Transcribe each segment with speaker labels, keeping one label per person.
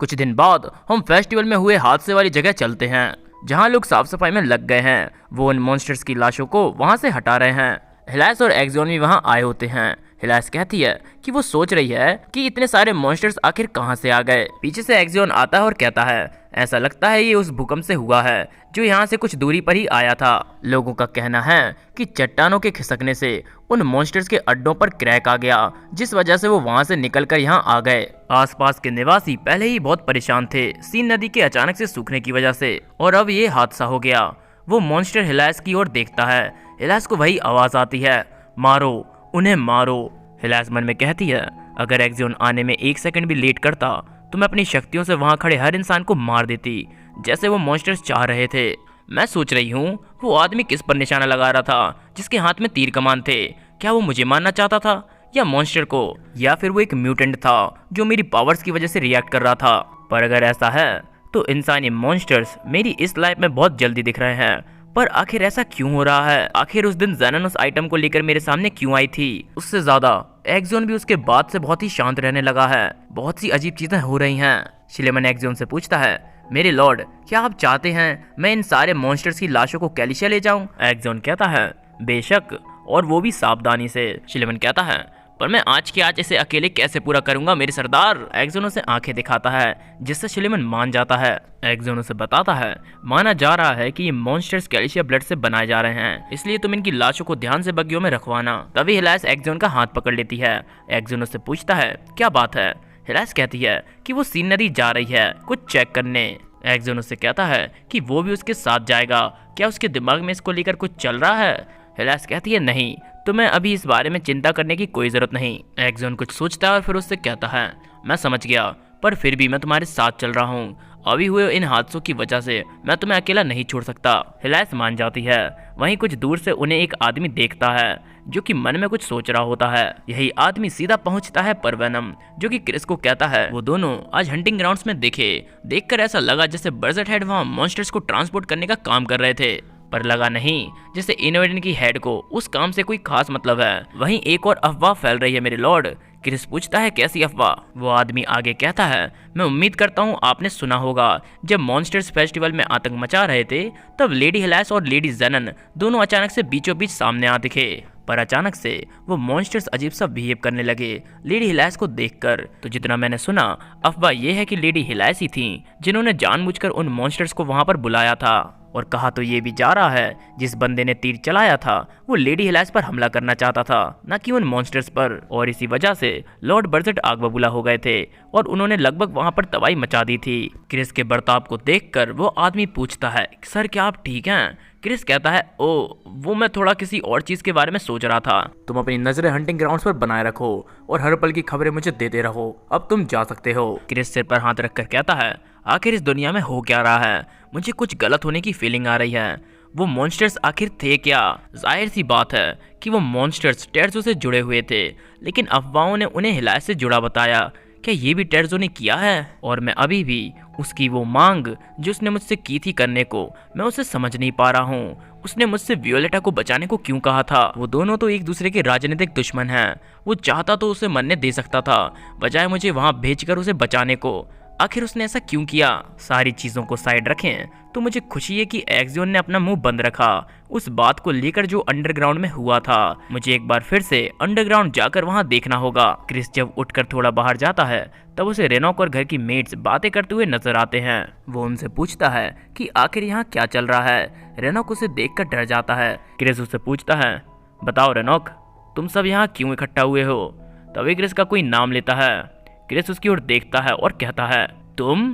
Speaker 1: कुछ दिन बाद हम फेस्टिवल में हुए हादसे वाली जगह चलते हैं जहां लोग साफ सफाई में लग गए हैं। वो उन मॉन्स्टर्स की लाशों को वहां से हटा रहे हैं। हिलास और एक्सॉन भी वहां आए होते हैं। हिलास कहती है कि वो सोच रही है कि इतने सारे मॉन्स्टर्स आखिर कहां से आ गए। पीछे से एक्सॉन आता है और कहता है ऐसा लगता है ये उस भूकंप से हुआ है जो यहाँ से कुछ दूरी पर ही आया था। लोगों का कहना है कि चट्टानों के खिसकने से उन मॉन्स्टर्स के अड्डों पर क्रैक आ गया, जिस वजह से वो वहां से निकलकर यहाँ आ गए। आसपास के निवासी पहले ही बहुत परेशान थे सीन नदी के अचानक से सूखने की वजह से, और अब ये हादसा हो गया। वो मॉन्स्टर हिलास की ओर देखता है। हिलास को वही आवाज आती है, मारो उन्हें मारो। हिलास मन में कहती है अगर एक्सॉन आने में 1 सेकंड भी लेट करता तो मैं अपनी शक्तियों से वहां खड़े हर इंसान को मार देती जैसे वो मॉन्स्टर्स चाह रहे थे। मैं सोच रही हूँ वो आदमी किस पर निशाना लगा रहा था जिसके हाथ में तीर कमान थे। क्या वो मुझे मारना चाहता था या मॉन्स्टर को, या फिर वो एक म्यूटेंट था जो मेरी पावर्स की वजह से रिएक्ट कर रहा था। पर अगर ऐसा है तो इंसानी मॉन्स्टर्स मेरी इस लाइफ में बहुत जल्दी दिख रहे हैं। पर आखिर ऐसा क्यों हो रहा है? आखिर उस दिन ज़ेनन उस आइटम को लेकर मेरे सामने क्यों आई थी? उससे ज्यादा एक्सॉन भी उसके बाद से बहुत ही शांत रहने लगा है। बहुत सी अजीब चीजें हो रही हैं। शिलेमन एक्सॉन से पूछता है मेरे लॉर्ड, क्या आप चाहते हैं मैं इन सारे मॉन्स्टर्स की लाशों को कैलिशिया ले जाऊं? एक्सॉन कहता है बेशक, और वो भी सावधानी से। शिलेमन कहता है पर मैं आज के आज इसे अकेले कैसे पूरा करूंगा मेरे सरदार? एक्सॉन उसे आंखें दिखाता है जिससे शिलेमन मान जाता है। एक्सॉन उसे बताता है माना जा रहा है कि ये मॉन्स्टर्स कैल्शियम ब्लड से बनाए जा रहे हैं, इसलिए तुम इनकी लाशों को ध्यान से बग्गियों में रखवाना। तभी हिलास एक्सॉन का हाथ पकड़ लेती है। एक्सॉन उससे पूछता है क्या बात है? हिलास कहती है कि वो सीन नदी जा रही है कुछ चेक करने। एक्सॉन उससे कहता है कि वो भी उसके साथ जाएगा। क्या उसके दिमाग में इसको लेकर कुछ चल रहा है? हिलास कहती है नहीं, तुम्हें अभी इस बारे में चिंता करने की कोई जरूरत नहीं। एक्सॉन कुछ सोचता है और फिर उससे कहता है मैं समझ गया, पर फिर भी मैं तुम्हारे साथ चल रहा हूँ। अभी हुए इन हादसों की वजह से मैं तुम्हें अकेला नहीं छोड़ सकता। हिलास मान जाती है। वहीं कुछ दूर से उन्हें एक आदमी देखता है जो कि मन में कुछ सोच रहा होता है। यही आदमी सीधा पहुंचता है पर वेनम, जो कि क्रिस को कहता है वो दोनों आज हंटिंग ग्राउंड्स में दिखे। देखकर ऐसा लगा जैसे बजट हेड वहाँ मॉन्स्टर्स को ट्रांसपोर्ट करने का काम कर रहे थे, पर लगा नहीं जैसे इनोवेटन की हेड को उस काम से कोई खास मतलब है। वहीं एक और अफवाह फैल रही है मेरे लॉर्ड। क्रिस पूछता है कैसी अफवाह? वो आदमी आगे कहता है मैं उम्मीद करता हूँ आपने सुना होगा जब मॉन्स्टर्स फेस्टिवल में आतंक मचा रहे थे तब लेडी हिलास और लेडी ज़ेनन दोनों अचानक से बीचों बीच सामने आ दिखे। पर अचानक से वो मॉन्स्टर्स अजीब सा बिहेव करने लगे लेडी हिलास को देखकर। तो जितना मैंने सुना अफवाह ये है कि लेडी हिलास ही थी जिन्होंने जानबूझकर उन मॉन्स्टर्स को वहां पर बुलाया था। और कहा तो ये भी जा रहा है जिस बंदे ने तीर चलाया था वो लेडी हिलास पर हमला करना चाहता था, न कि उन मॉन्स्टर्स पर। और इसी वजह से लॉर्ड बर्जेट आग बबूला हो गए थे और उन्होंने लगभग वहां पर तबाही मचा दी थी। क्रिस के बर्ताव को देखकर वो आदमी पूछता है सर क्या आप ठीक हैं? क्रिस कहता है ओ वो मैं थोड़ा किसी और चीज के बारे में सोच रहा था। तुम अपनी नजरें हंटिंग ग्राउंड्स पर बनाए रखो और हर पल की खबरें मुझे देते रहो। अब तुम जा सकते हो। क्रिस सिर पर हाथ रखकर कहता है आखिर इस दुनिया में हो क्या रहा है? मुझे कुछ गलत होने की फीलिंग आ रही है। वो मॉन्स्टर्स आखिर थे क्या? जाहिर सी बात है कि वो मॉन्स्टर्स टेर्जो से जुड़े हुए थे, लेकिन अफवाहों ने उन्हें हिलास से जुड़ा बताया। क्या ये भी टेर्जो ने किया है? और मैं अभी भी उसकी वो मांग जो उसने मुझसे की थी करने को मैं उसे समझ नहीं पा रहा हूँ। उसने मुझसे वियोलेटा को बचाने को क्यों कहा था? वो दोनों तो एक दूसरे के राजनीतिक दुश्मन हैं। वो चाहता तो उसे मरने दे सकता था बजाय मुझे वहां भेजकर उसे बचाने को। आखिर उसने ऐसा क्यों किया? सारी चीजों को साइड रखें तो मुझे खुशी है कि एक्सॉन ने अपना मुंह बंद रखा उस बात को लेकर जो अंडरग्राउंड में हुआ था। मुझे एक बार फिर से अंडरग्राउंड जाकर वहां देखना होगा। क्रिस जब उठकर थोड़ा बाहर जाता है तब उसे रेनॉक और घर की मेट्स बातें करते हुए नजर आते हैं। वो उनसे पूछता है कि आखिर यहाँ क्या चल रहा है। रेनॉक उसे देखकर डर जाता है। क्रिस उसे पूछता है बताओ रेनॉक तुम सब यहाँ क्यों इकट्ठा हुए हो? तभी क्रिस का कोई नाम लेता है। क्रिस उसकी ओर देखता है और कहता है तुम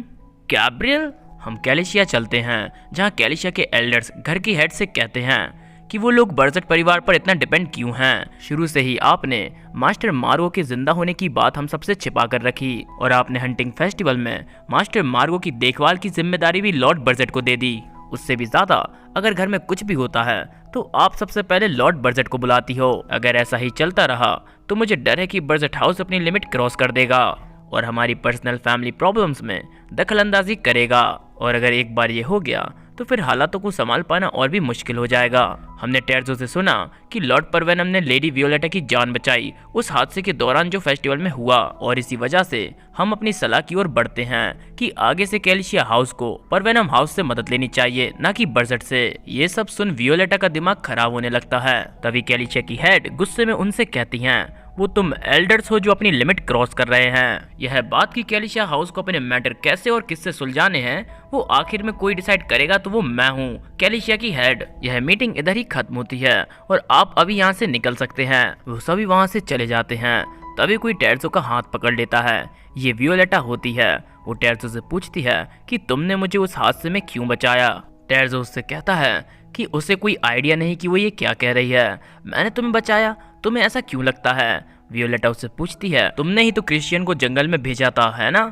Speaker 1: गैब्रियल? हम कैलिशिया चलते हैं जहाँ कैलिशिया के एल्डर्स घर की हेड से कहते हैं कि वो लोग बर्जेट परिवार पर इतना डिपेंड क्यों हैं। शुरू से ही आपने मास्टर मार्गो के जिंदा होने की बात हम सबसे छिपा कर रखी और आपने हंटिंग फेस्टिवल में मास्टर मार्गो की देखभाल की जिम्मेदारी भी लॉर्ड बर्जेट को दे दी। उससे भी ज्यादा अगर घर में कुछ भी होता है तो आप सबसे पहले लॉर्ड बर्जेट को बुलाती हो। अगर ऐसा ही चलता रहा तो मुझे डर है कि बर्जेट हाउस अपनी लिमिट क्रॉस कर देगा और हमारी पर्सनल फैमिली प्रॉब्लम्स में दखल अंदाजी करेगा। और अगर एक बार ये हो गया तो फिर हालातों को संभाल पाना और भी मुश्किल हो जाएगा। हमने टेर्जो से सुना कि लॉर्ड परवेनम ने लेडी वियोलेटा की जान बचाई उस हादसे के दौरान जो फेस्टिवल में हुआ, और इसी वजह से हम अपनी सलाह की ओर बढ़ते हैं कि आगे से कैलिशिया हाउस को परवेनम हाउस से मदद लेनी चाहिए, न कि बर्जट से। ये सब सुन वियोलेटा का दिमाग खराब होने लगता है। तभी कैलिशिया की हेड गुस्से में उनसे कहती हैं, वो तुम एल्डर्स हो जो अपनी लिमिट क्रॉस कर रहे हैं। यह बात कि कैलिशिया हाउस को अपने मैटर कैसे और किससे सुलझाने हैं वो आखिर में कोई डिसाइड करेगा तो वो मैं हूँ, कैलिशिया की हेड। यह मीटिंग इधर ही खत्म होती है और आप अभी यहाँ से निकल सकते हैं। वो सभी वहाँ से चले जाते हैं। तभी कोई टेर्जो का हाथ पकड़ लेता है। ये वियोलेटा होती है। वो टेर्जो से पूछती है कि तुमने मुझे उस हादसे में क्यों बचाया। टेर्जो उससे कहता है कि उसे कोई आइडिया नहीं कि वो ये क्या कह रही है। मैंने तुम्हें बचाया, तुम्हें ऐसा क्यों लगता है। वियोलेटा उससे पूछती है, तुमने ही तो क्रिश्चियन को जंगल में भेजा था, है ना।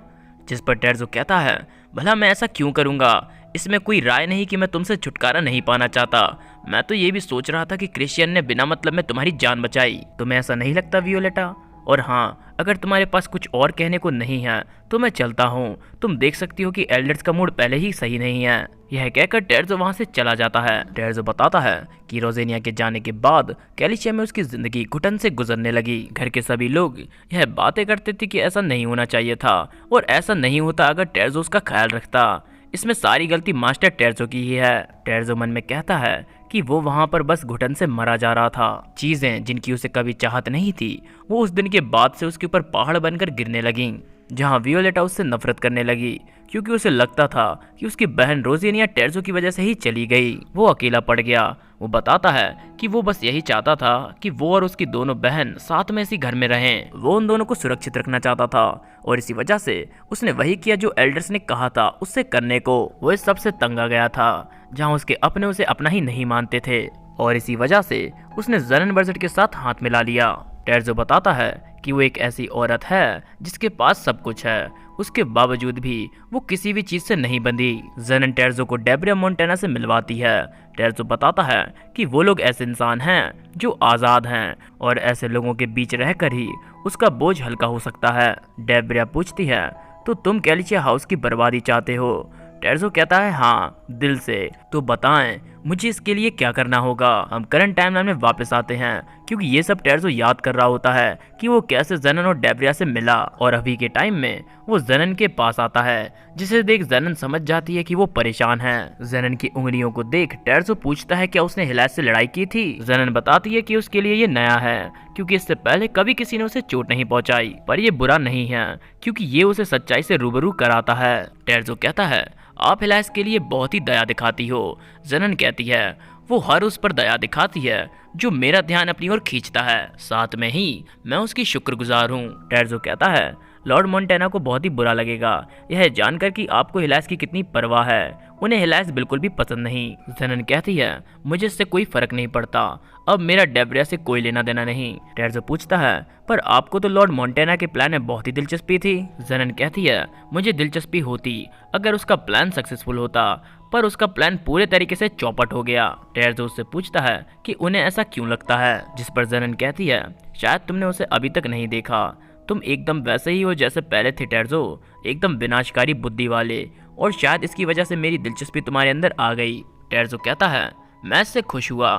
Speaker 1: जिस पर टेर्जो कहता है, भला मैं ऐसा क्यों करूंगा, इसमें कोई राय नहीं कि मैं तुमसे छुटकारा नहीं पाना चाहता। मैं तो ये भी सोच रहा था कि क्रिश्चियन ने बिना मतलब में तुम्हारी जान बचाई। तुम्हें ऐसा नहीं लगता वियोलेटा? और हाँ, अगर तुम्हारे पास कुछ और कहने को नहीं है तो मैं चलता हूँ। तुम देख सकती हो कि एल्डर्स का मूड पहले ही सही नहीं है। यह कहकर टेर्जो वहाँ से चला जाता है। टेर्जो बताता है कि रोजेनिया के जाने के बाद कैलिशिया में उसकी जिंदगी घुटन से गुजरने लगी। घर के सभी लोग यह बातें करते थे कि ऐसा नहीं होना चाहिए था और ऐसा नहीं होता अगर टेर्जो उसका ख्याल रखता। इसमें सारी गलती मास्टर टेर्जो की ही है। टेर्जो मन में कहता है कि वो वहाँ पर बस घुटन से मरा जा रहा था। चीजें जिनकी उसे कभी चाहत नहीं थी वो उस दिन के बाद से उसके ऊपर पहाड़ बनकर गिरने लगीं। जहाँ वियोलेटा उससे नफरत करने लगी क्योंकि उसे लगता था कि उसकी बहन रोजेनिया टेर्जो की वजह से ही चली गई। वो अकेला पड़ गया। वो बताता है कि वो बस यही चाहता था कि वो और उसकी दोनों बहन साथ में इसी घर में रहें। वो उन दोनों को सुरक्षित रखना चाहता था और इसी वजह से उसने वही किया जो एल्डर्स ने कहा था उससे करने को। वो इस सबसे तंग आ गया था जहाँ उसके अपने उसे अपना ही नहीं मानते थे और इसी वजह से उसने ज़रन बर्जट के साथ हाथ मिला लिया। टेर्जो बताता है कि वो एक ऐसी औरत है जिसके पास सब कुछ है, उसके बावजूद भी वो किसी भी चीज से नहीं बंधी। ज़रन टेर्जो को डेब्रिया मोंटेना से मिलवाती है। टेर्जो बताता है कि वो लोग ऐसे इंसान हैं जो आज़ाद हैं और ऐसे लोगों के बीच रहकर ही उसका बोझ हल्का हो सकता है। डेब्रिया पूछती है, तो तुम कैलिशिया हाउस की बर्बादी चाहते हो? टेर्जो कहता है, हाँ दिल से। तो बताएं मुझे इसके लिए क्या करना होगा। हम करंट टाइमलाइन में वापस आते हैं क्योंकि ये सब टेर्जो याद कर रहा होता है कि वो कैसे ज़नन और डेब्रिया से मिला और अभी के टाइम में वो ज़नन के पास आता है, जिसे देख ज़नन समझ जाती है कि वो परेशान है। ज़नन की उंगलियों को देख टेर्जो पूछता है क्या उसने हिलास से लड़ाई की थी। ज़नन बताती है कि उसके लिए ये नया है क्योंकि इससे पहले कभी किसी ने उसे चोट नहीं पहुंचाई, पर ये बुरा नहीं है क्योंकि ये उसे सच्चाई से रूबरू कराता है। टेर्जो कहता है, आप हिलास के लिए बहुत ही दया दिखाती हो। ज़नन कहती है, वो हर उस पर दया दिखाती है जो मेरा ध्यान अपनी ओर खींचता है, साथ में ही मैं उसकी शुक्रगुजार हूँ। टेर्जो कहता है, लॉर्ड मोंटेना को बहुत ही बुरा लगेगा यह जानकर कि आपको हिलास की कितनी परवाह है। उन्हें हिलास बिल्कुल भी पसंद नहीं। ज़नन कहती है, मुझे इससे कोई फर्क नहीं पड़ता, अब मेरा डेब्रिया से कोई लेना देना नहीं। टेर्जो पूछता है, पर आपको तो लॉर्ड मोंटेना के प्लान में बहुत ही दिलचस्पी थी। ज़नन कहती है, मुझे दिलचस्पी होती अगर उसका प्लान सक्सेसफुल होता, पर उसका प्लान पूरे तरीके से चौपट हो गया। टेर्जो उससे पूछता है कि उन्हें ऐसा क्यों लगता है, जिस पर ज़नन कहती है, शायद तुमने उसे अभी तक नहीं देखा, तुम एकदम वैसे ही हो जैसे पहले थे टेर्जो, एकदम विनाशकारी बुद्धि वाले, और शायद इसकी वजह से मेरी दिलचस्पी तुम्हारे अंदर आ गई। टेर्जो कहता है, मैं इससे खुश हुआ,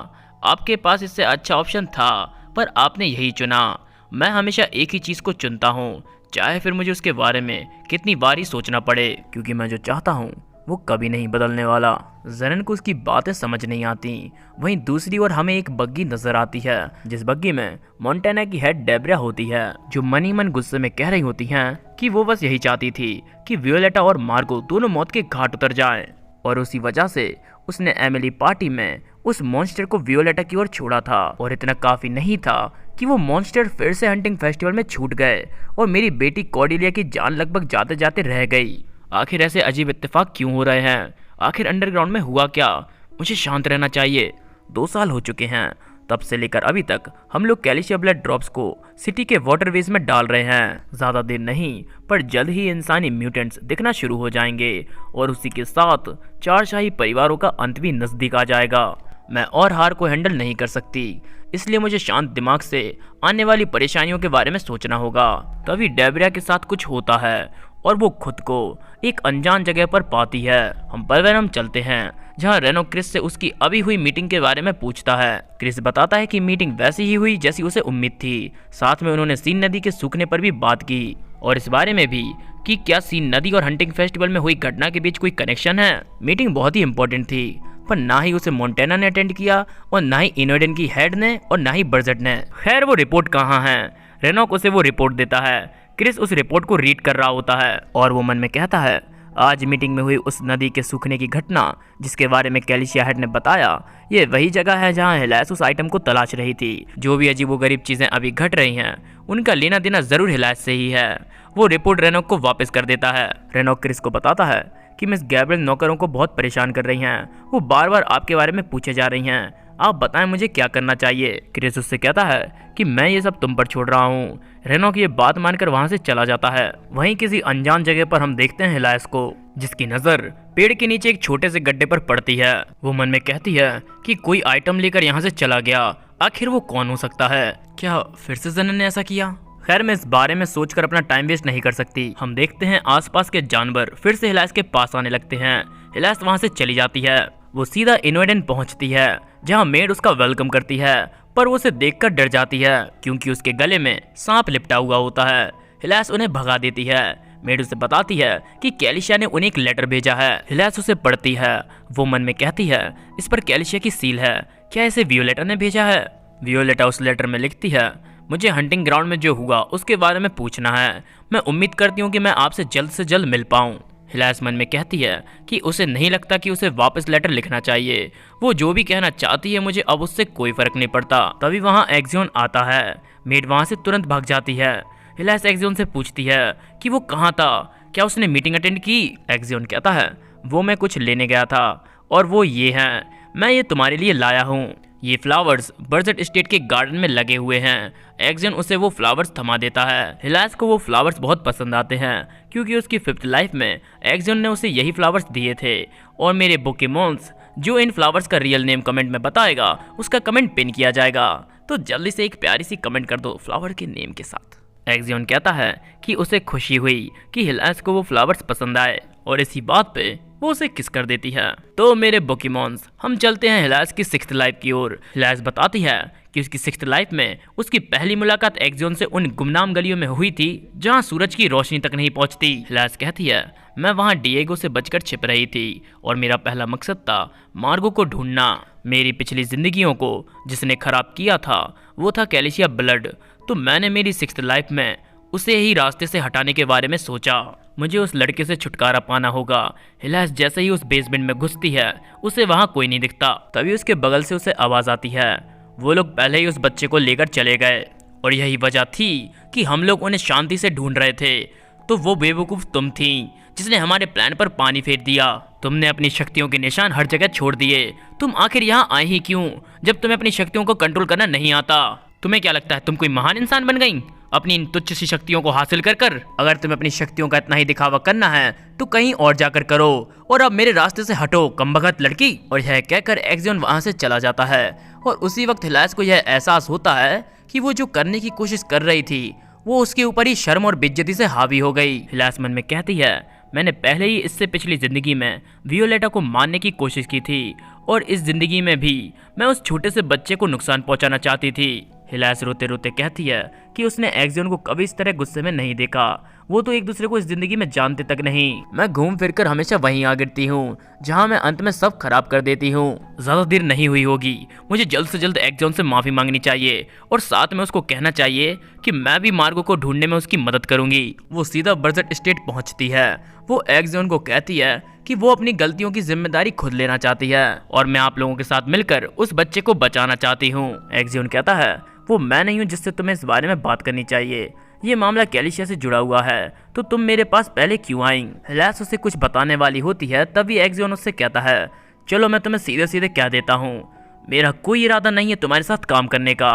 Speaker 1: आपके पास इससे अच्छा ऑप्शन था पर आपने यही चुना। मैं हमेशा एक ही चीज़ को चुनता हूँ, चाहे फिर मुझे उसके बारे में कितनी बार ही सोचना पड़े, क्योंकि मैं जो चाहता हूँ वो कभी नहीं बदलने वाला। ज़रन को उसकी बातें समझ नहीं आती। वहीं दूसरी ओर हमें एक बग्गी नजर आती है, जिस बग्गी में मोंटेना की हेड डेब्रिया होती है, जो मनी मन गुस्से में कह रही होती हैं कि वो बस यही चाहती थी कि वियोलेटा और मार्गो दोनों मौत के घाट उतर जाएं, और उसी वजह से उसने एमिली पार्टी में उस मॉन्स्टर को वियोलेटा की ओर छोड़ा था। और इतना काफी नहीं था कि वो मॉन्स्टर फिर से हंटिंग फेस्टिवल में छूट गए और मेरी बेटी कॉर्डेलिया की जान लगभग जाते जाते रह गई। आखिर ऐसे अजीब इत्तेफाक क्यों हो रहे हैं? आखिर अंडरग्राउंड में हुआ क्या? मुझे शांत रहना चाहिए। 2 साल हो चुके हैं, तब से लेकर अभी तक हम लोग कैल्शियम ब्लड ड्रॉप्स को सिटी के वाटरवेज में डाल रहे हैं। ज़्यादा देर नहीं, पर जल्द ही इंसानी म्यूटेंट्स दिखना शुरू हो जाएंगे और उसी के साथ 4 शाही परिवारों का अंत भी नज़दीक आ जाएगा। मैं और हार को हैंडल नहीं कर सकती, इसलिए मुझे शांत दिमाग से आने वाली परेशानियों के बारे में सोचना होगा। तभी डेब्रिया के साथ कुछ होता है और वो खुद को एक अनजान जगह पर पाती है। हम परवेनम चलते हैं जहां रेनो क्रिस से उसकी अभी हुई मीटिंग के बारे में पूछता है। क्रिस बताता है कि मीटिंग वैसी ही हुई जैसी उसे उम्मीद थी। साथ में उन्होंने सीन नदी के सूखने पर भी बात की और इस बारे में भी कि क्या सीन नदी और हंटिंग फेस्टिवल में हुई घटना के बीच कोई कनेक्शन है। मीटिंग बहुत ही इंपॉर्टेंट थी, पर ना ही उसे मोंटेना ने अटेंड किया और ना ही इनोडेन की हेड ने और ना ही बर्जट ने। खैर वो रिपोर्ट कहाँ है? रेनॉक उसे वो रिपोर्ट देता है। क्रिस उस रिपोर्ट को रीड कर रहा होता है और वो मन में कहता है, आज मीटिंग में हुई उस नदी के सूखने की घटना जिसके बारे में कैलिशिया हेड ने बताया, ये वही जगह है जहां हिलास उस आइटम को तलाश रही थी। जो भी अजीबोगरीब चीजें अभी घट रही हैं, उनका लेना देना जरूर हिलास से ही है। वो रिपोर्ट रेनॉक को वापस कर देता है। रेनॉक क्रिस को बताता है कि मिस गैब्रियल नौकरों को बहुत परेशान कर रही हैं। वो बार बार आपके बारे में पूछे जा रही हैं। आप बताएं मुझे क्या करना चाहिए। क्रिस उससे कहता है कि मैं ये सब तुम पर छोड़ रहा हूँ। रेनॉक ये बात मानकर वहाँ से चला जाता है। वहीं किसी अनजान जगह पर हम देखते हैं हिलास को, जिसकी नजर पेड़ के नीचे एक छोटे से गड्ढे पर पड़ती है। वो मन में कहती है कि कोई आइटम लेकर यहाँ से चला गया। आखिर वो कौन हो सकता है? क्या फिर से जनन ने ऐसा किया? खैर मैं इस बारे में सोचकर अपना टाइम वेस्ट नहीं कर सकती। हम देखते हैं आसपास के जानवर फिर से हिलास के पास आने लगते हैं। हिलास वहाँ से चली जाती है। वो सीधा इनोडेन पहुँचती है, जहाँ मेड उसका वेलकम करती है, पर वो उसे देखकर डर जाती है क्योंकि उसके गले में सांप लिपटा हुआ होता है। हिलास उन्हें भगा देती है। मेड उसे बताती है कि कैलिशिया ने उन्हें एक लेटर भेजा है। हिलास उसे पढ़ती है। वो मन में कहती है, इस पर कैलिशिया की सील है। क्या इसे वियोलेटा ने भेजा है? वियोलेटा उस लेटर में लिखती है, मुझे हंटिंग ग्राउंड में जो हुआ उसके बारे में पूछना है। मैं उम्मीद करती हूँ कि मैं आपसे जल्द से जल्द मिल पाऊँ। हिलास मन में कहती है कि उसे नहीं लगता कि उसे वापस लेटर लिखना चाहिए। वो जो भी कहना चाहती है मुझे अब उससे कोई फर्क नहीं पड़ता। तभी वहाँ एक्सियन आता है। मेड वहाँ से तुरंत भाग जाती है। हिलास एक्सियन से पूछती है कि वो कहाँ था, क्या उसने मीटिंग अटेंड की? एक्सियन कहता है, वो मैं कुछ लेने गया था और वो ये हैं, मैं ये तुम्हारे लिए लाया हूँ। ये फ्लावर्स बर्जट स्टेट के गार्डन में लगे हुए हैं। एक्सियन उसे वो फ्लावर्स थमा देता है। हिलास को वो फ्लावर्स बहुत पसंद आते हैं क्योंकि उसकी 5th लाइफ में एक्सियन ने उसे यही फ्लावर्स दिए थे। और मेरे पोकेमॉन्स जो इन फ्लावर्स का रियल नेम कमेंट में बताएगा उसका कमेंट पिन किया जाएगा। तो जल्दी से एक प्यारी सी कमेंट कर दो फ्लावर के नेम के साथ। एक्सियन कहता है कि उसे खुशी हुई कि हिलास को वो फ्लावर्स पसंद आए और इसी बात पे वो उसे किस कर देती है। तो मेरे पोकेमॉन्स हम चलते हैं हिलास की 6th लाइफ की ओर। हिलास बताती है कि उसकी 6th लाइफ में उसकी पहली मुलाकात एक्सियन से उन गुमनाम गलियों में हुई थी जहां सूरज की रोशनी तक नहीं पहुंचती। हिलास कहती है, मैं वहां डिएगो से बचकर छिप रही थी और मेरा पहला मकसद था मार्गो को ढूंढना। मेरी पिछली जिंदगियों को जिसने खराब किया था वो था कैलिशिया ब्लड। तो मैंने मेरी 6th लाइफ में उसे ही रास्ते से हटाने के बारे में सोचा। मुझे उस लड़के से छुटकारा पाना होगा। हिलास जैसे ही उस बेसमेंट में घुसती है उसे वहाँ कोई नहीं दिखता। तभी उसके बगल से उसे आवाज़ आती है। वो लोग पहले ही उस बच्चे को लेकर चले गए और यही वजह थी कि हम लोग उन्हें शांति से ढूंढ रहे थे। तो वो बेवकूफ़ तुम थी जिसने हमारे प्लान पर पानी फेर दिया। तुमने अपनी शक्तियों के निशान हर जगह छोड़ दिए। तुम आखिर यहाँ आए ही क्यों जब तुम्हें अपनी शक्तियों को कंट्रोल करना नहीं आता? तुम्हें क्या लगता है तुम कोई महान इंसान बन गई अपनी इन तुच्छ सी शक्तियों को हासिल कर? अगर तुम्हें अपनी शक्तियों का इतना ही दिखावा करना है तो कहीं और जाकर करो और अब मेरे रास्ते से हटो कमबख्त लड़की। और यह कहकर एक्सियन वहां से चला जाता है। और उसी वक्त हिलास को यह एहसास होता है कि वो जो करने की कोशिश कर रही थी वो उसके ऊपर ही शर्म और बेइज्जती से हावी हो गई। हिलास मन में कहती है, मैंने पहले ही इससे पिछली जिंदगी में वियोलेटा को मारने की कोशिश की थी और इस जिंदगी में भी मैं उस छोटे से बच्चे को नुकसान पहुंचाना चाहती थी। हिलास रोते रोते कहती है कि उसने एक्सियन को कभी इस तरह गुस्से में नहीं देखा। वो तो एक दूसरे को इस जिंदगी में जानते तक नहीं। मैं घूम फिर कर हमेशा वहीं आ गिरती हूँ जहाँ मैं अंत में सब खराब कर देती हूँ। ज्यादा देर नहीं हुई होगी, मुझे जल्द से जल्द एक्सियन से माफी मांगनी चाहिए और साथ में उसको कहना चाहिए कि मैं भी मार्गो को ढूंढने में उसकी मदद करूंगी। वो सीधा बर्जट स्टेट पहुंचती है। वो एक्सियन को कहती है कि वो अपनी गलतियों की जिम्मेदारी खुद लेना चाहती है और मैं आप लोगों के साथ मिलकर उस बच्चे को बचाना चाहती हूँ। एक्सियन कहता है, वो मैं नहीं हूँ जिससे तुम्हें इस बारे में बात करनी चाहिए। ये मामला कैलिशिया से जुड़ा हुआ है, तो तुम मेरे पास पहले क्यों आई? हिलास उसे कुछ बताने वाली होती है, तभी एक्सियन उससे कहता है, चलो मैं तुम्हें सीधे सीधे कह देता हूँ, मेरा कोई इरादा नहीं है तुम्हारे साथ काम करने का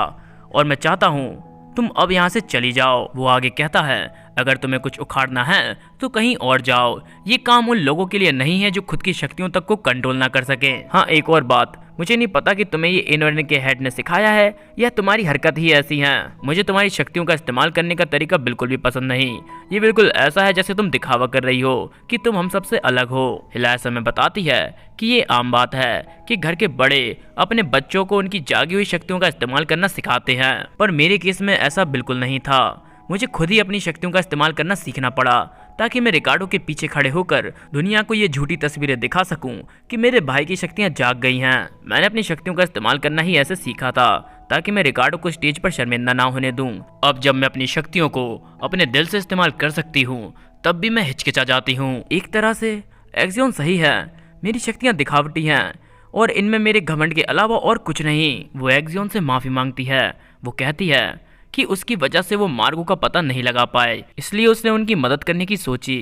Speaker 1: और मैं चाहता हूँ तुम अब यहाँ से चली जाओ। वो आगे कहता है, अगर तुम्हें कुछ उखाड़ना है तो कहीं और जाओ, ये काम उन लोगों के लिए नहीं है जो खुद की शक्तियों तक को कंट्रोल ना कर सके। हाँ, एक और बात, मुझे नहीं पता कि तुम्हें ये इनवर्डन के हेड ने सिखाया है या तुम्हारी हरकत ही ऐसी है। मुझे तुम्हारी शक्तियों का इस्तेमाल करने का तरीका बिल्कुल भी पसंद नहीं। ये बिल्कुल ऐसा है जैसे तुम दिखावा कर रही हो कि तुम हम सबसे अलग हो। हिलास हमें बताती है कि ये आम बात है कि घर के बड़े अपने बच्चों को उनकी जागी हुई शक्तियों का इस्तेमाल करना सिखाते हैं, पर मेरे केस में ऐसा बिल्कुल नहीं था। मुझे खुद ही अपनी शक्तियों का इस्तेमाल करना सीखना पड़ा ताकि मैं रिकार्डो के पीछे खड़े होकर दुनिया को ये झूठी तस्वीरें दिखा सकूं कि मेरे भाई की शक्तियां जाग गई हैं। मैंने अपनी शक्तियों का इस्तेमाल करना ही ऐसे सीखा था ताकि मैं रिकार्डो को स्टेज पर शर्मिंदा ना होने दूं। अब जब मैं अपनी शक्तियों को अपने दिल से इस्तेमाल कर सकती हूँ तब भी मैं हिचकिचा जाती हूँ। एक तरह से एक्सियोन सही है, मेरी शक्तियाँ दिखावटी हैं और इनमें मेरे घमंड के अलावा और कुछ नहीं। वो एक्सियोन से माफ़ी मांगती है। वो कहती है कि उसकी वजह से वो मार्गो का पता नहीं लगा पाए, इसलिए उसने उनकी मदद करने की सोची।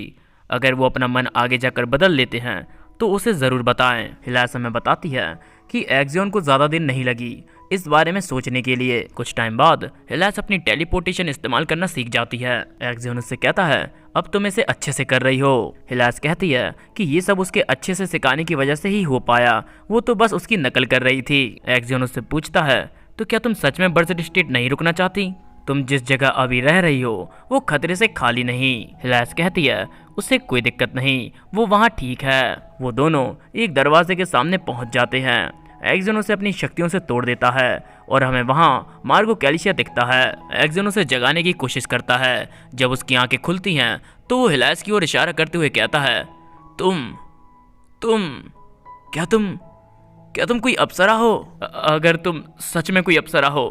Speaker 1: अगर वो अपना मन आगे जाकर बदल लेते हैं तो उसे ज़रूर बताएं। हिलास हमें बताती है कि एक्सियोन को ज़्यादा दिन नहीं लगी इस बारे में सोचने के लिए। कुछ टाइम बाद हिलास अपनी टेलीपोर्टेशन इस्तेमाल करना सीख जाती है। एक्सियोन उससे कहता है अब तुम इसे अच्छे से कर रही हो। हिलास कहती है कि ये सब उसके अच्छे से सिखाने की वजह से ही हो पाया, वो तो बस उसकी नकल कर रही थी। एक्सियोन उससे पूछता है तो क्या तुम सच में बर्स्ट स्टेट नहीं रुकना चाहती? तुम जिस जगह अभी रह रही हो वो खतरे से खाली नहीं। हिलास कहती है उसे कोई दिक्कत नहीं, वो वहाँ ठीक है। वो दोनों एक दरवाजे के सामने पहुँच जाते हैं। एक्सियोन उसे अपनी शक्तियों से तोड़ देता है और हमें वहाँ मार्गो कैलिशिया दिखता है। एक्सियोन उसे जगाने की कोशिश करता है। जब उसकी आंखें खुलती हैं तो वो हिलास की ओर इशारा करते हुए कहता है क्या तुम कोई अप्सरा हो? अगर तुम सच में कोई अप्सरा हो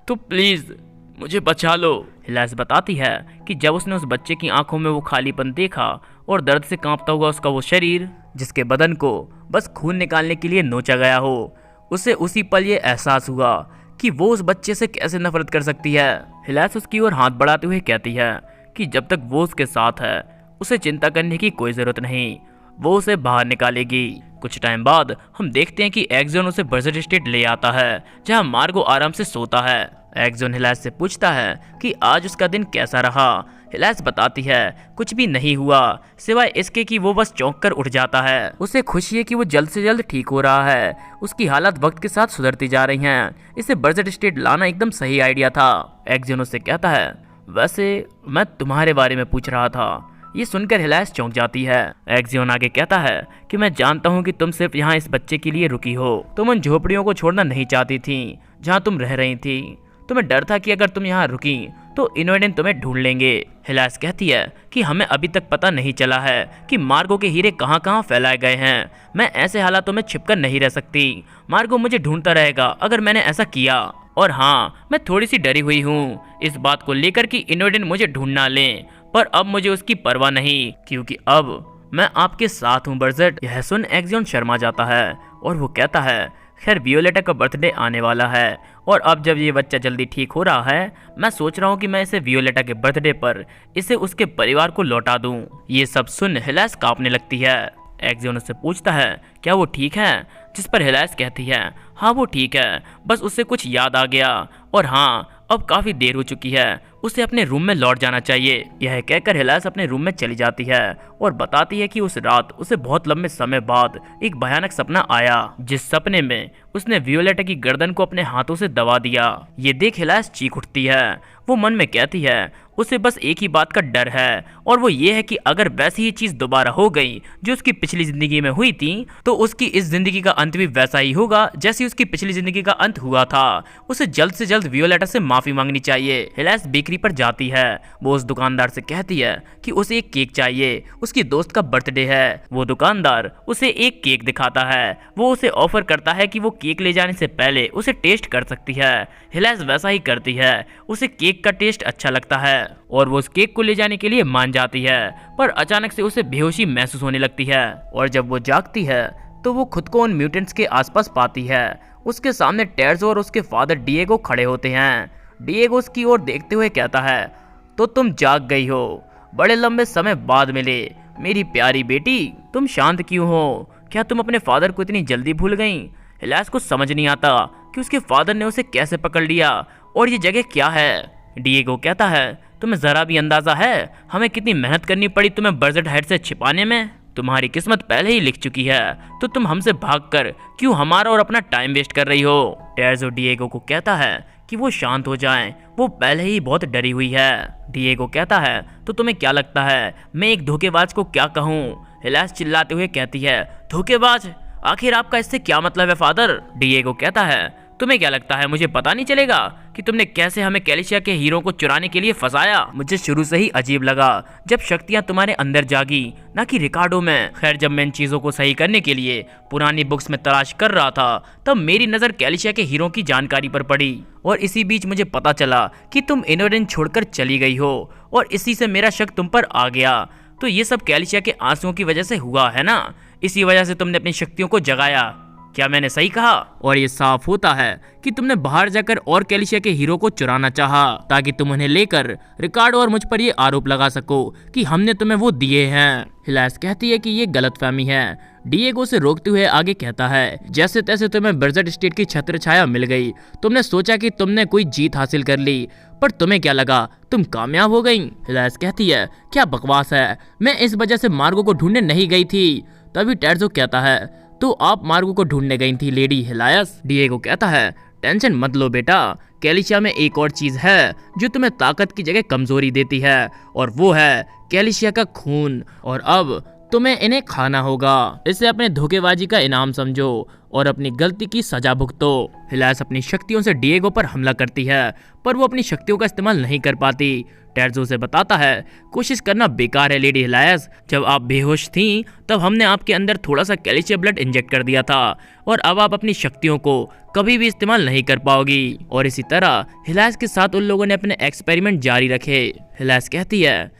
Speaker 1: तो प्लीज मुझे बचा लो। हिलास बताती है कि जब उसने उस बच्चे की आंखों में वो खालीपन देखा और दर्द से कांपता हुआ उसका वो शरीर जिसके बदन को बस खून निकालने के लिए नोचा गया हो, उसे उसी पल ये एहसास हुआ कि वो उस बच्चे से कैसे नफरत कर सकती है। हिलास उसकी ओर हाथ बढ़ाते हुए कहती है कि जब तक वो उसके साथ है उसे चिंता करने की कोई जरूरत नहीं, वो उसे बाहर निकालेगी। कुछ टाइम बाद हम देखते हैं कि एक्सियोन उसे बर्स्ट स्टेट ले आता है जहां मार्गो आराम से सोता है। एक्सियोन हिलास से पूछता है कि आज उसका दिन कैसा रहा। हिलास बताती है कुछ भी नहीं हुआ सिवाय इसके कि वो बस चौंक कर उठ जाता है। उसे खुशी है कि वो जल्द से जल्द ठीक हो रहा है, उसकी हालत वक्त के साथ सुधरती जा रही हैं। इसे बर्स्ट स्टेट लाना एकदम सही आइडिया था। एक्सियोन उससे कहता है वैसे मैं तुम्हारे बारे में पूछ रहा था। ये सुनकर हिलास चौंक जाती है। एक्सियोन आगे कहता है कि मैं जानता हूँ कि तुम सिर्फ यहाँ इस बच्चे के लिए रुकी हो, तुम उन झोपड़ियों को छोड़ना नहीं चाहती थी जहाँ तुम रह रही थी। तुम्हें डर था कि अगर तुम यहाँ रुकी तो इनवर्डन तुम्हें ढूंढ लेंगे। हिलास कहती है कि हमें अभी तक पता नहीं चला है कि मार्गो के हीरे कहाँ कहाँ फैलाए गए हैं। मैं ऐसे हालातों में छिपकर नहीं रह सकती। मार्गो मुझे ढूंढता रहेगा अगर मैंने ऐसा किया। और हाँ, मैं थोड़ी सी डरी हुई हूँ इस बात को लेकर कि इनवर्डन मुझे ढूंढ ना ले, पर अब मुझे उसकी परवाह नहीं क्योंकि अब मैं आपके साथ हूँ बर्स्ट। यह सुन एक्सियोन शर्मा जाता है और वो कहता है खैर वियोलेटा का बर्थडे आने वाला है और अब जब ये बच्चा जल्दी ठीक हो रहा है मैं सोच रहा हूँ कि मैं इसे वियोलेटा के बर्थडे पर इसे उसके परिवार को लौटा दूँ। ये सब सुन हिलास कांपने लगती है। एक्सियोन उससे पूछता है क्या वो ठीक है, जिस पर हिलास कहती है हाँ वो ठीक है, बस उससे कुछ याद आ गया और हाँ अब काफ़ी देर हो चुकी है, उसे अपने रूम में लौट जाना चाहिए। यह कहकर हिलास अपने रूम में चली जाती है और बताती है कि उस रात उसे बहुत लंबे समय बाद एक भयानक सपना आया जिस सपने में उसने वियोलेटा की गर्दन को अपने हाथों से दबा दिया। ये देख हिलास चीख उठती है। वो मन में कहती है उसे बस एक ही बात का डर है और वो ये है कि अगर वैसी ही चीज दोबारा हो गई जो उसकी पिछली जिंदगी में हुई थी तो उसकी इस जिंदगी का अंत भी वैसा ही होगा जैसी उसकी पिछली जिंदगी का अंत हुआ था। उसे जल्द से जल्द वियोलेटा से माफी मांगनी चाहिए। हिलास बेकरी पर जाती है। वो उस दुकानदार से कहती है कि उसे एक केक चाहिए, उसकी दोस्त का बर्थडे है। वो दुकानदार उसे एक केक दिखाता है। वो उसे ऑफर करता है कि वो केक ले जाने से पहले उसे टेस्ट कर सकती है। हिलास वैसा ही करती है। उसे केक का टेस्ट अच्छा लगता है और वो उस केक को ले जाने के लिए मान जाती है, पर अचानक से उसे बेहोशी महसूस होने लगती है और जब वो जागती है तो वो खुद को उन म्यूटेंट्स के आसपास पाती है। उसके सामने टेर्जो और उसके फादर डिएगो खड़े होते हैं। डिएगो उसकी ओर देखते हुए कहता है तो तुम जाग गई हो, बड़े लंबे समय बाद मिले। मेरी प्यारी बेटी तुम शांत क्यों हो? क्या तुम अपने फादर को इतनी जल्दी भूल गई? हिलास को समझ नहीं आता कि उसके फादर ने उसे कैसे पकड़ लिया और ये जगह क्या है। डिएगो कहता है, तुम्हें जरा भी अंदाजा है हमें कितनी मेहनत करनी पड़ी तुम्हें बजट हेड से छिपाने में? तुम्हारी किस्मत पहले ही लिख चुकी है, तो तुम हमसे भागकर क्यों हमारा और अपना टाइम वेस्ट कर रही हो? टेर्जो डिएगो को कहता है कि वो शांत हो जाएं, वो पहले ही बहुत डरी हुई है। डिएगो कहता है, तो तुम्हें क्या लगता है मैं एक धोखेबाज को क्या कहूँ? हिलास चिल्लाते हुए कहती है, धोखेबाज? आखिर आपका इससे क्या मतलब है फादर? डिएगो कहता है, तुम्हें क्या लगता है मुझे पता नहीं चलेगा कि तुमने कैसे हमें कैलिशिया के हीरो को चुराने के लिए फंसाया? मुझे शुरू से ही अजीब लगा जब शक्तियां तुम्हारे अंदर जागी, ना कि रिकार्डो में। खैर, जब मैं इन चीजों को सही करने के लिए पुरानी बुक्स में तलाश कर रहा था, तब मेरी नजर कैलिशिया के हीरो की जानकारी पर पड़ी और इसी बीच मुझे पता चला कि तुम इनोडेन छोड़कर चली गई हो और इसी से मेरा शक तुम पर आ गया। तो ये सब कैलिशिया के आंसुओं की वजह से हुआ है ना? इसी वजह से तुमने अपनी शक्तियों को जगाया। क्या मैंने सही कहा? और ये साफ होता है कि तुमने बाहर जाकर और कैलिशिया के हीरो को चुराना चाहा, ताकि तुम उन्हें लेकर रिकार्डो और मुझ पर ये आरोप लगा सको कि हमने तुम्हें वो दिए हैं। हिलास कहती है कि ये गलतफहमी है। डिएगो से रोकते हुए आगे कहता है, जैसे तैसे तुम्हें बर्जट स्टेट की छत्र छाया मिल गई। तुमने सोचा कि तुमने कोई जीत हासिल कर ली, पर तुम्हें क्या लगा तुम कामयाब हो गई? हिलास कहती है, क्या बकवास है, मैं इस वजह से मार्गो को ढूंढने नहीं गई थी। तभी टेर्जो कहता है, तो आप मार्गो को ढूंढने गई थी लेडी हिलायस? डिएगो कहता है, टेंशन मत लो बेटा, कैलिशिया में एक और चीज है जो तुम्हें ताकत की जगह कमजोरी देती है, और वो है कैलिशिया का खून। और अब तुम्हें इन्हें खाना होगा। इसे अपने धोखेबाजी का इनाम समझो और अपनी गलती की सजा भुगतो। हिलायस अपनी शक्तियों से डिएगो पर हमला करती है, पर वो अपनी शक्तियों का इस्तेमाल नहीं कर पाती। टेर्जो से बताता है, कोशिश करना बेकार है लेडी हिलायस, जब आप बेहोश थीं तब हमने आपके अंदर थोड़ा सा कैल्शिया ब्लड इंजेक्ट कर दिया था, और अब आप अपनी शक्तियों को कभी भी इस्तेमाल नहीं कर पाओगी। और इसी तरह हिलायस के साथ उन लोगों ने अपने एक्सपेरिमेंट जारी रखे। हिलायस कहती है,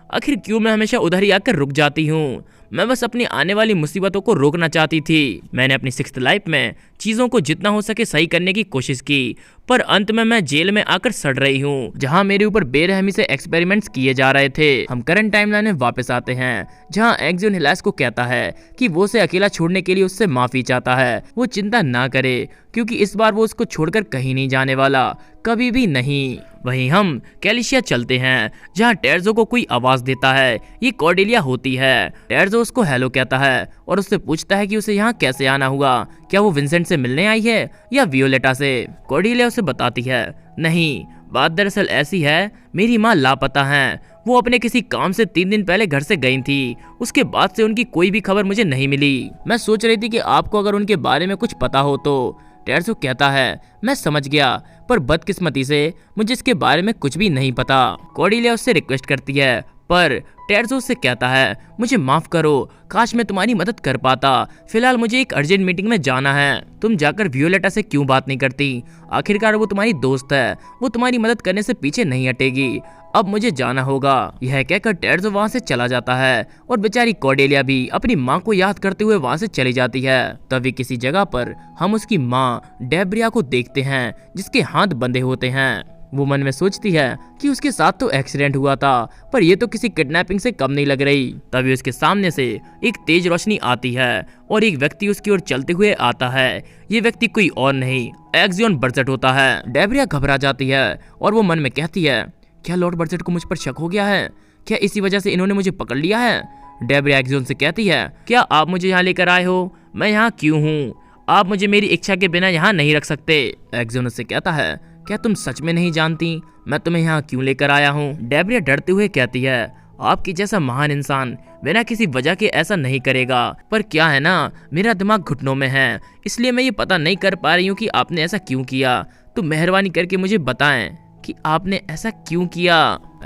Speaker 1: आखिर क्यों मैं हमेशा उधर ही आकर रुक जाती हूँ? मैं बस अपनी आने वाली मुसीबतों को रोकना चाहती थी। मैंने अपनी सिक्स्थ लाइफ में चीज़ों को जितना हो सके सही करने की कोशिश की, पर अंत में मैं जेल में आकर सड़ रही हूँ, जहाँ मेरे ऊपर बेरहमी से एक्सपेरिमेंट्स किए जा रहे थे। हम करंट टाइमलाइन में वापस आते हैं, जहाँ एक्जियन हिलायस को कहता है कि वो उसे अकेला छोड़ने के लिए उससे माफी चाहता है। वो चिंता ना करे, क्योंकि इस बार वो उसको छोड़कर कहीं नहीं जाने वाला, कभी भी नहीं। वहीं हम कैलिशिया चलते हैं, जहाँ टेर्जो को कोई आवाज देता है। ये कॉर्डेलिया होती है। टेर्जो उसको हेलो कहता है और उससे पूछता है कि उसे यहाँ कैसे आना हुआ। क्या वो विंसेंट से मिलने आई है या वियोलेटा से? कॉर्डेलिया उसे बताती है, नहीं, बात दरअसल ऐसी है, मेरी माँ लापता हैं। वो अपने किसी काम से 3 दिन पहले घर से गई थी। उसके बाद से उनकी कोई भी खबर मुझे नहीं मिली। मैं सोच रही थी कि आपको अगर उनके बारे में कुछ पता हो तो। टेर्जो कहता है, मैं समझ गया, पर बदकिस्मती से मुझे इसके बारे में कुछ भी नहीं पता। कॉर्डेलिया उससे रिक्वेस्ट करती है, पर टेर्जो से कहता है, मुझे माफ करो, काश मैं तुम्हारी मदद कर पाता। फिलहाल मुझे एक अर्जेंट मीटिंग में जाना है। तुम जाकर वियोलेटा से क्यों बात नहीं करती? आखिरकार वो तुम्हारी दोस्त है, वो तुम्हारी मदद करने से पीछे नहीं हटेगी। अब मुझे जाना होगा। यह कहकर टेर्जो वहाँ से चला जाता है और बेचारी कॉर्डेलिया भी अपनी माँ को याद करते हुए वहाँ से चली जाती है। तभी किसी जगह पर हम उसकी माँ डेब्रिया को देखते हैं, जिसके हाथ बंधे होते हैं। वो मन में सोचती है कि उसके साथ तो एक्सीडेंट हुआ था, पर ये तो किसी किडनैपिंग से कम नहीं लग रही। तभी उसके सामने से एक तेज रोशनी आती है और एक व्यक्ति उसकी ओर चलते हुए आता है। ये व्यक्ति कोई और नहीं, एक्जियन बर्जट होता है। डेब्रिया घबरा जाती है और वो मन में कहती है, क्या लॉर्ड बर्जट को मुझ पर शक हो गया है? क्या इसी वजह से इन्होंने मुझे पकड़ लिया है? डेब्रिया एक्जियन से कहती है, क्या आप मुझे यहाँ लेकर आए हो? मैं यहाँ क्यों हूँ? आप मुझे मेरी इच्छा के बिना यहाँ नहीं रख सकते। एक्जियन से कहता है, क्या तुम सच में नहीं जानती मैं तुम्हें यहाँ क्यों लेकर आया हूँ? डेब्रिया डरते हुए कहती है, आपकी जैसा महान इंसान बिना किसी वजह के ऐसा नहीं करेगा, पर क्या है ना, मेरा दिमाग घुटनों में है, इसलिए मैं ये पता नहीं कर पा रही हूँ कि आपने ऐसा क्यों किया। तो मेहरबानी करके मुझे बताएं कि आपने ऐसा क्यों किया।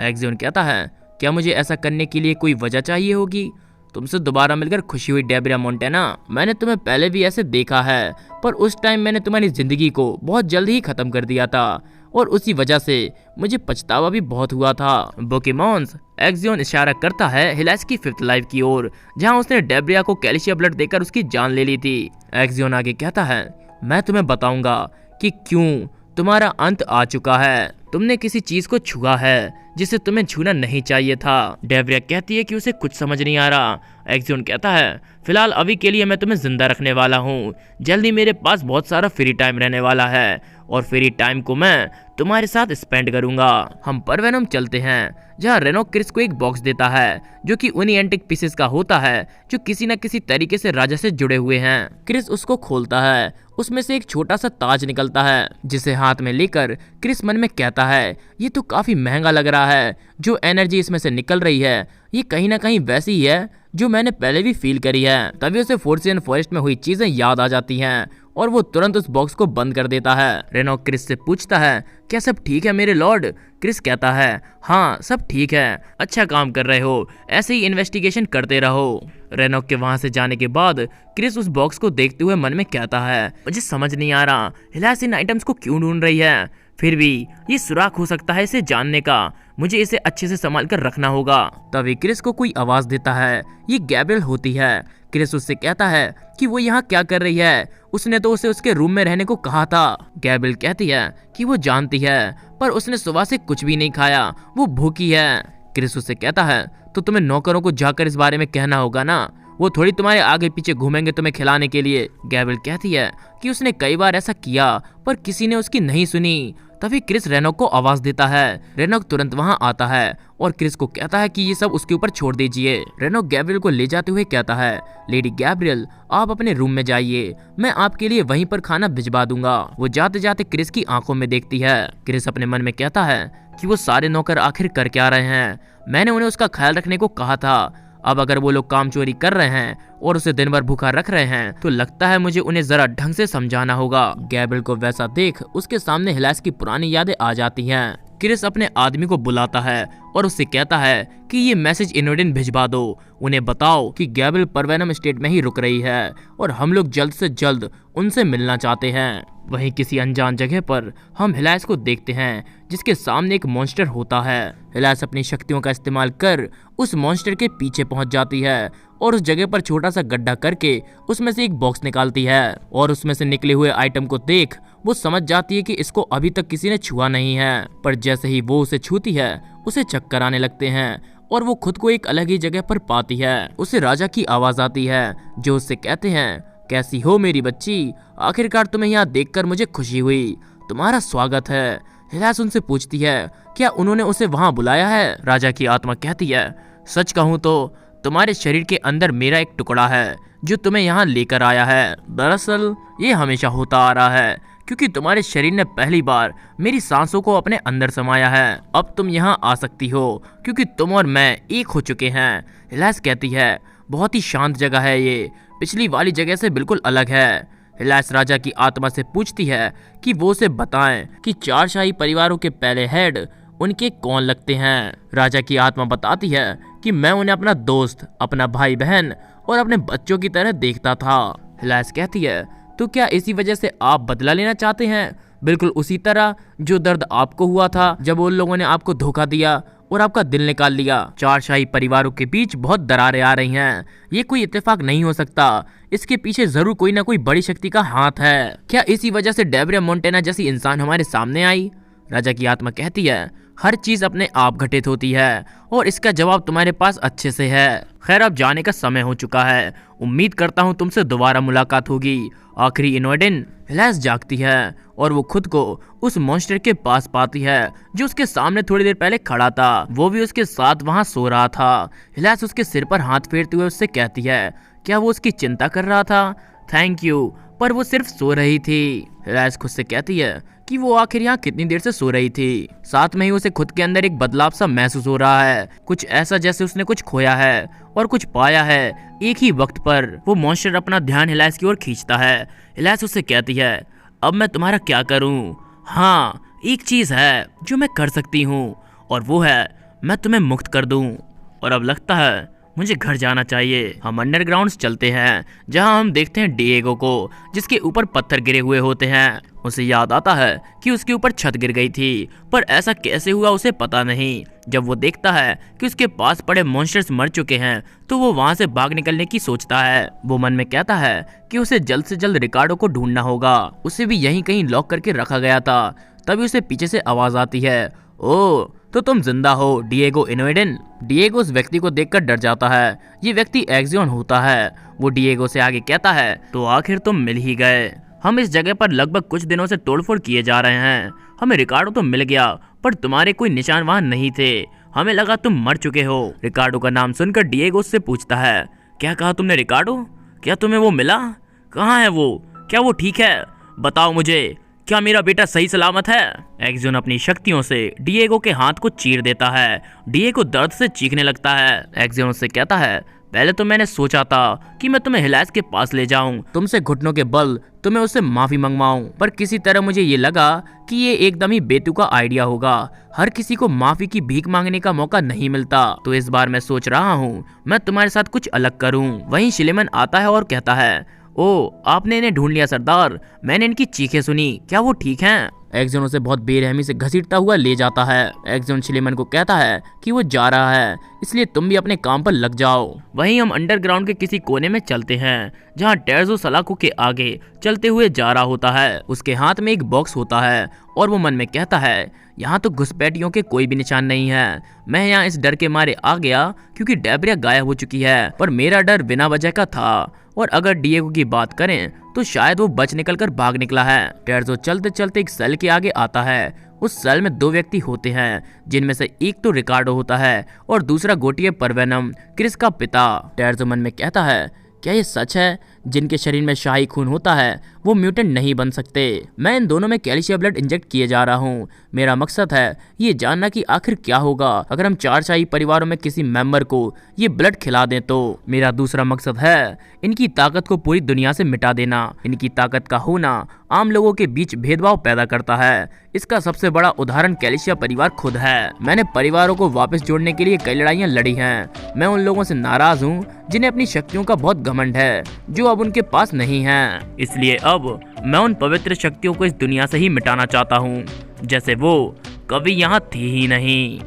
Speaker 1: एक्जियन कहता है, क्या मुझे ऐसा करने के लिए कोई वजह चाहिए होगी? तुमसे दोबारा मिलकर खुशी हुई डेब्रिया मोंटेना। मैंने तुम्हें पहले भी ऐसे देखा है, पर उस टाइम मैंने तुम्हारी जिंदगी को बहुत जल्दी ही खत्म कर दिया था, और उसी वजह से मुझे पछतावा भी बहुत हुआ था। पोकेमॉन्स। एक्जियन इशारा करता है हिलायस की 5th लाइफ की ओर, जहां उसने डेब्रिया को कैल्शिया ब्लड देकर उसकी जान ले ली थी। एक्जियन आगे कहता है, मैं तुम्हें बताऊंगा कि क्यों तुम्हारा अंत आ चुका है। तुमने किसी चीज को छुआ है जिसे तुम्हें छूना नहीं चाहिए था। डेवरिया कहती है कि उसे कुछ समझ नहीं आ रहा। एक्सियोन कहता है, फिलहाल अभी के लिए मैं तुम्हें जिंदा रखने वाला हूँ, जल्दी मेरे पास बहुत सारा फ्री टाइम रहने वाला है और फ्री टाइम को मैं तुम्हारे साथ स्पेंड करूंगा। हम परवेनम चलते हैं, जहाँ रेनो क्रिस को एक बॉक्स देता है जो कि उन्हीं एंटिक पीसेस का होता है जो किसी न किसी तरीके से राजा से जुड़े हुए हैं। क्रिस उसको खोलता है, उसमें से एक छोटा सा ताज निकलता है जिसे हाथ में लेकर क्रिस मन में कहता है, ये तो काफी महंगा लग रहा है। जो एनर्जी इसमें से निकल रही है ये कहीं ना कहीं वैसी ही है जो मैंने पहले भी फील करी है। तभी उसे फोर्सियन फॉरेस्ट में हुई चीजें याद आ जाती हैं और वो तुरंत उस बॉक्स को बंद कर देता है। रेनो क्रिस से पूछता है, क्या सब ठीक है मेरे लॉर्ड? क्रिस कहता है, हाँ सब ठीक है, अच्छा काम कर रहे हो, ऐसे ही इन्वेस्टिगेशन करते रहो। रेनो के वहां से जाने के बाद क्रिस उस बॉक्स को देखते हुए मन में कहता है, मुझे समझ नहीं आ रहा हिलास इन आइटम्स को क्यों ढूंढ रही है, फिर भी ये सुराख हो सकता है इसे जानने का, मुझे इसे अच्छे से संभाल कर रखना होगा। तभी क्रिस को कोई आवाज देता है, ये गैब्रियल होती है। क्रिस उससे कहता है कि वो यहाँ क्या कर रही है, उसने तो उसे उसके रूम में रहने को कहा था। गैब्रियल कहती है कि वो जानती है पर उसने सुबह से कुछ भी नहीं खाया, वो भूखी है। क्रिस उससे कहता है, तो तुम्हें नौकरों को जाकर इस बारे में कहना होगा ना, वो थोड़ी तुम्हारे आगे पीछे घूमेंगे तुम्हें खिलाने के लिए। गैब्रियल कहती है कि उसने कई बार ऐसा किया पर किसी ने उसकी नहीं सुनी। तभी क्रिस रेनॉक को आवाज देता है। रेनॉक तुरंत वहां आता है और क्रिस को कहता है कि ये सब उसके ऊपर छोड़ दीजिए। रेनॉक गैब्रियल को ले जाते हुए कहता है, लेडी गैब्रियल आप अपने रूम में जाइए, मैं आपके लिए वहीं पर खाना भिजवा दूंगा। वो जाते जाते क्रिस की आंखों में देखती है। क्रिस अपने मन में कहता है कि वो सारे नौकर आखिर कर क्या रहे हैं, मैंने उन्हें उसका ख्याल रखने को कहा था, अब अगर वो लोग काम चोरी कर रहे हैं और उसे दिन भर भूखा रख रहे हैं तो लगता है मुझे उन्हें जरा ढंग से समझाना होगा। गैब्रियल को वैसा देख उसके सामने हिलास की पुरानी यादें आ जाती हैं। क्रिस अपने आदमी को बुलाता है और उससे कहता है कि ये मैसेज इनोडिन भिजवा दो, उन्हें बताओ कि गैब्रियल परवेनम स्टेट में ही रुक रही है और हम लोग जल्द से जल्द उनसे मिलना चाहते हैं। वहीं किसी अनजान जगह पर हम हिलास को देखते हैं जिसके सामने एक मॉन्स्टर होता है। हिलास अपनी शक्तियों का इस्तेमाल कर उस मॉन्स्टर के पीछे पहुंच जाती है और उस जगह पर छोटा सा गड्ढा करके उसमें से एक बॉक्स निकालती है और उसमें से निकले हुए आइटम को देख वो समझ जाती है कि इसको अभी तक किसी ने छुआ नहीं है। पर जैसे ही वो उसे छूती है उसे चक्कर आने लगते हैं और वो खुद को एक अलग ही जगह पर पाती है। उसे राजा की आवाज आती है जो उससे कहते हैं, कैसी हो मेरी बच्ची, आखिरकार तुम्हें यहाँ देखकर मुझे खुशी हुई, तुम्हारा स्वागत है। हिलास उनसे पूछती है क्या उन्होंने उसे वहाँ बुलाया है। राजा की आत्मा कहती है, सच कहूँ तो तुम्हारे शरीर के अंदर मेरा एक टुकड़ा है जो तुम्हें यहाँ लेकर आया है। दरअसल ये हमेशा होता आ रहा है क्योंकि तुम्हारे शरीर ने पहली बार मेरी सांसों को अपने अंदर समाया है। अब तुम यहाँ आ सकती हो क्योंकि तुम और मैं एक हो चुके हैं। हिलास कहती है, बहुत ही शांत जगह है ये, पिछली वाली जगह से बिल्कुल अलग है। हिलास राजा की आत्मा से पूछती है कि वो उसे बताएं कि चार शाही परिवारों के पहले हेड उनके कौन लगते हैं। राजा की आत्मा बताती है कि मैं उन्हें अपना दोस्त, अपना भाई बहन और अपने बच्चों की तरह देखता था। हिलास कहती है, तो क्या इसी वजह से आप बदला लेना चाहते हैं, बिल्कुल उसी तरह जो दर्द आपको हुआ था जब उन लोगों ने आपको धोखा दिया और आपका दिल निकाल लिया। चार शाही परिवारों के बीच बहुत दरारें आ रही हैं, ये कोई इत्तेफाक नहीं हो सकता, इसके पीछे जरूर कोई ना कोई बड़ी शक्ति का हाथ है। क्या इसी वजह से डेब्रिया मोंटेना जैसी इंसान हमारे सामने आई। राजा की आत्मा कहती है, हर चीज अपने आप घटित होती है और इसका जवाब तुम्हारे पास अच्छे से है। खैर अब जाने का समय हो चुका है, उम्मीद करता हूँ तुमसे दोबारा मुलाकात होगी। आखिरी इनोडिन। हिलास जागती है और वो खुद को उस मॉन्स्टर के पास पाती है जो उसके सामने थोड़ी देर पहले खड़ा था, वो भी उसके साथ वहाँ सो रहा था। हिलास उसके सिर पर हाथ फेरते हुए उससे कहती है, क्या वो उसकी चिंता कर रहा था? थैंक यू, पर वो सिर्फ सो रही थी। हिलास खुद से कहती है कि वो आखिर यहाँ कितनी देर से सो रही थी। साथ में ही उसे खुद के अंदर एक बदलाव सा महसूस हो रहा है, कुछ ऐसा जैसे उसने कुछ खोया है और कुछ पाया है एक ही वक्त पर। वो मॉन्स्टर अपना ध्यान हिलास की ओर खींचता है। हिलास उससे कहती है, अब मैं तुम्हारा क्या करूं? हाँ, एक चीज है जो मैं कर सकती हूँ और वो है मैं तुम्हें मुक्त कर दूं। और अब लगता है मुझे घर जाना चाहिए। हम अंडरग्राउंड चलते हैं जहां हम देखते हैं डिएगो को, जिसके ऊपर पत्थर गिरे हुए होते हैं। उसे याद आता है कि उसके ऊपर छत गिर गई थी, पर ऐसा कैसे हुआ उसे पता नहीं। जब वो देखता है कि उसके पास पड़े मॉन्स्टर्स मर चुके हैं तो वो वहां से भाग निकलने की सोचता है। वो मन में कहता है कि उसे जल्द से जल्द रिकार्डो को ढूंढना होगा, उसे भी यहीं कहीं लॉक करके रखा गया था। तभी उसे पीछे से आवाज आती है, ओ तो तुम जिंदा हो, डिएगो इनोवेडन। डिएगो उस व्यक्ति को देखकर डर जाता है। ये व्यक्ति एक्सियन होता है। वो डिएगो से आगे कहता है, तो आखिर तुम मिल ही गए। हम इस जगह पर लगभग कुछ दिनों से तोड़फोड़ किए जा रहे हैं। हमें रिकार्डो तो मिल गया, पर तुम्हारे कोई निशान वहाँ नहीं थे। हमें लगा तुम मर चुके हो। रिकार्डो का नाम सुनकर डिएगो उससे पूछता है, क्या कहा तुमने रिकार्डो? क्या तुम्हें वो मिला? कहाँ है वो? क्या वो ठीक है? बताओ मुझे, क्या मेरा बेटा सही सलामत है? एक्सियन अपनी शक्तियों से डिएगो के हाथ को चीर देता है। डिएगो दर्द से चीखने लगता है। एक्सियन उससे कहता है, पहले तो मैंने सोचा था कि मैं तुम्हें हिलास के पास ले जाऊं, तुमसे घुटनों के बल तुम्हें उससे माफी मंगवाऊं, पर किसी तरह मुझे ये लगा कि ये एकदम ही बेतुका आइडिया होगा। हर किसी को माफी की भीख मांगने का मौका नहीं मिलता, तो इस बार मैं सोच रहा हूँ मैं तुम्हारे साथ कुछ अलग करूँ। वहीं शिलेमन आता है और कहता है, ओ आपने इन्हें ढूंढ लिया सरदार, मैंने इनकी चीखें सुनी, क्या वो ठीक हैं? एक्सियन उसे बहुत बेरहमी से घसीटता हुआ ले जाता है। एक्सियन शिलेमन को कहता है कि वो जा रहा है, इसलिए तुम भी अपने काम पर लग जाओ। वहीं हम अंडरग्राउंड के किसी कोने में चलते हैं, जहां टेर्जो सलाखों के आगे चलते हुए जा रहा होता है। उसके हाथ में एक बॉक्स होता है और वो मन में कहता है, यहाँ तो घुसपैठियों के कोई भी निशान नहीं है। मैं यहाँ इस डर के मारे आ गया क्योंकि डेब्रिया गायब हो चुकी है, पर मेरा डर बिना वजह का था। और अगर डिएगो की बात करें तो शायद वो बच निकल कर भाग निकला है। टेर्जो चलते चलते एक सेल के आगे आता है। उस सेल में 2 व्यक्ति होते हैं, जिनमें से एक तो रिकार्डो होता है और दूसरा गोटिए परवेनम, क्रिस का पिता। टेर्जो मन में कहता है, क्या ये सच है? जिनके शरीर में शाही खून होता है वो म्यूटेंट नहीं बन सकते। मैं इन दोनों में कैल्शियम ब्लड इंजेक्ट किए जा रहा हूँ। मेरा मकसद है ये जानना कि आखिर क्या होगा अगर हम 4 शाही परिवारों में किसी मेंबर को ये ब्लड खिला दें तो। मेरा दूसरा मकसद है इनकी ताकत को पूरी दुनिया से मिटा देना। इनकी ताकत का होना आम लोगों के बीच भेदभाव पैदा करता है। इसका सबसे बड़ा उदाहरण कैल्शिया परिवार खुद है। मैंने परिवारों को वापस जोड़ने के लिए कई लड़ाइयाँ लड़ी हैं। मैं उन लोगों से नाराज हूँ जिन्हें अपनी शक्तियों का बहुत घमंड है, जो अब उनके पास नहीं है। इसलिए अब मैं उन पवित्र शक्तियों को इस दुनिया से ही मिटाना चाहता हूँ, जैसे वो कभी यहाँ थी ही नहीं।